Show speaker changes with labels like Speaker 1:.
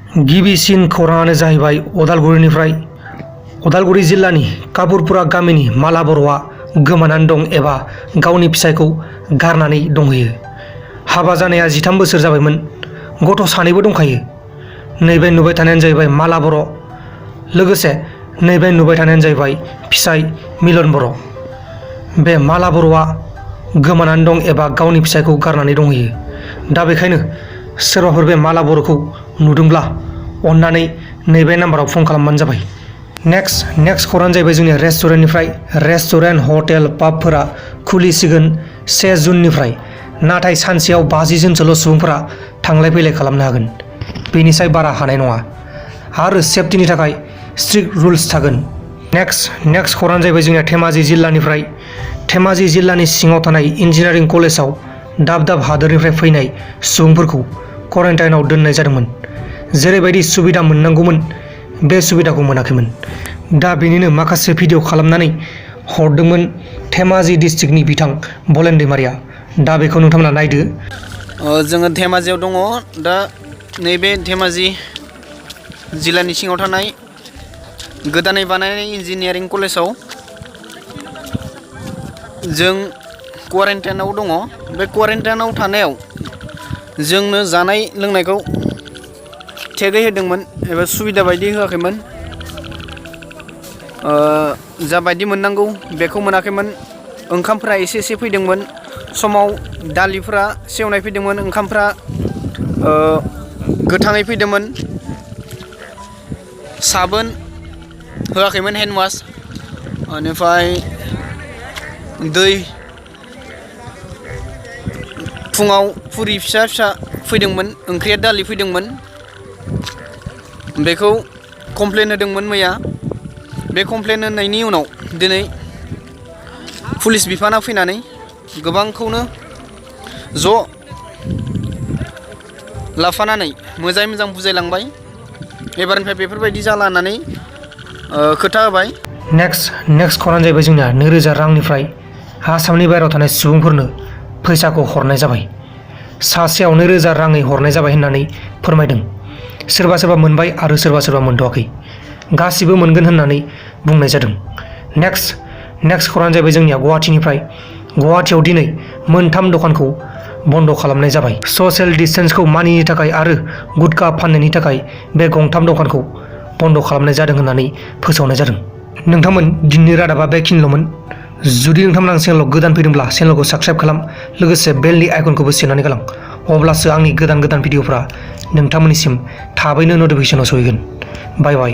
Speaker 1: गिबिसिन खौराङानो जाहैबाय उदालगुरि जिल्लानि कापुरपुरा गामिनि माला बर'आ गोमानानै दं एबा गावनि फिसायखौ गारनानै दंहैयो। हाबा जानाया 13 बोसोर जाबायमोन, गथ' सानैबो दंखायो। नैबे नुबाय थानायानो जाहैबाय माला बर', लोगोसे नैबे नुबाय थानायानो जाहैबाय फिसाय मिलन बर'। बे माला बर'आ गोमानानै दं एबा गावनि फिसायखौ गारनानै दंहैयो। दा बेखायनो सोरबाफोर बे माला बर'खौ नुदोंब्ला अन्नानै नैबे नाम्बाराव फन खालामबानो जाबाय। नेक्स्ट खौराङानो जाहैबाय जोंनि रेस्टुरेन्टनिफ्राय। रेस्टुरेन्ट हटेल पाबफोरा खुलिसिगोन 1 जुननिफ्राय, नाथाय सानसेयाव 50 जनसोल' सुबुंफोरा थांलाय फैलाय खालामनो हागोन, बेनिसाय बारा हानाय नङा आरो सेफटिनि थाखाय स्ट्रिक्ट रुल्स थागोन। नेक्स्ट खौराङानो जाहैबाय जोंनिया धेमाजि जिल्लानिफ्राय। धेमाजि जिल्लानि सिङाव थानाय इन्जिनियारिं कलेजाव दाब हादोरनिफ्राय फैनाय सुबुंफोरखौ क्वारेन्टाइनाव दोननाय जादोंमोन। जेरैबायदि सुबिदा मोननांगौमोन बे सुबिदाखौ मोनाखैमोन। दा बेनिनो माखासे भिडिअ खालामनानै हरदोंमोन धेमाजि डिस्ट्रिक्टनि बिथां बलेन दैमारिया। दा बेखौ नोंथांमोना नायदो।
Speaker 2: जोङो धेमाजियाव दङ। दा नैबे धेमाजि जिल्लानि सिङाव थानाय गोदानै बानायनाय इन्जिनियारिं कलेजाव जों क्वारेन्टाइनाव दङ। बे क्वारेन्टाइनाव थानायाव जोंनो जानाय लोंनायखौ थेगै होदोंमोन एबा सुबिदा बायदि होआखैमोन। जाबायदि मोननांगौ बेखौ मोनाखैमोन। ओंखामफ्रा एसे फैदोंमोन, समाव दालिफ्रा सेवनाय फैदोंमोन, ओंखामफ्रा गोथाङै फैदोंमोन। साबोन होआखैमोन, हेन्ड वास। बेनिफ्राय दै, फुङाव पुरि फिसा फैदोंमोन, ओंख्रिया दालि फैदोंमोन। बेखौ कमप्लेन होदोंमोन मैया। बे कमप्लेन होनायनि उनाव दिनै पुलिस बिफाना फैनानै गोबांखौनो ज' लाफानानै मोजां बुजायलांबाय। एबारनिफ्राय बेफोरबायदि जाला होननानै खोथा होबाय।
Speaker 1: नेक्स्ट खौराङानो जाहैबाय जोंनिया 2000 रांनिफ्राय आसामनि बायहेरायाव थानाय सुबुंफोरनो फैसाखौ हरनाय जाबाय। सासेयाव 2000 राङै हरनाय जाबाय होननानै फोरमायदों। सोरबा मोनबाय आरो सोरबा मोनथ'वाखै। गासिबो मोनगोन होननानै बुंनाय जादों। नेक्स्ट खौराङानो जाहैबाय जोंनिया गुवाहाटीनिफ्राय। गुवाहाटीयाव दिनै मोनथाम दखानखौ बन्द' खालामनाय जाबाय। ससियेल डिस्टेन्सखौ मानियैनि थाखाय आरो गुटखा फाननायनि थाखाय बे गंथाम दखानखौ बन्द' खालामनाय जादों होननानै फोसावनाय जादों। नोंथांमोन, दिनैनि रादाबा बेखिनिल'मोन। जुदि नोंथांमोना आं चेनेलाव गोदान फैदोंब्ला चेनेलखौ साबस्क्राइब खालाम, लोगोसे बेलनि आइकनखौबो सेरनानै गालां। अब्लासो आंनि गोदान भिडिअफ्रा नोंथांमोननिसिम थाबैनो नटिफिकेसनाव सहैगोन। बाय।